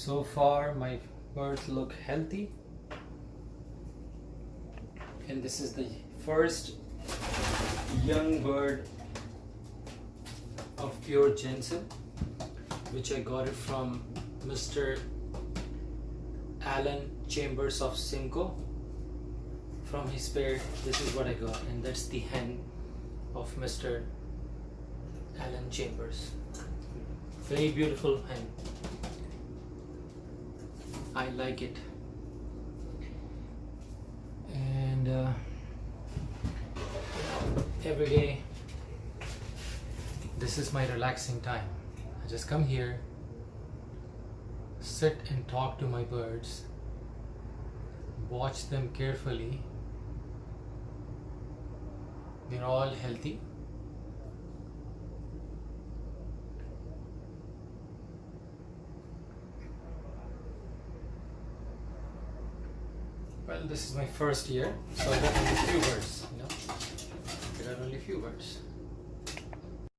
So far my birds look healthy, and this is the first young bird of pure Jensen, which I got it from Mr. Alan Chambers of Simcoe. From his pair, this is what I got, and that's the hen of Mr. Alan Chambers. Very beautiful hen. I like it. And every day, this is my relaxing time. I just come here, sit and talk to my birds, watch them carefully. They're all healthy. Well, this is my first year, so I got only few birds, I got only few birds.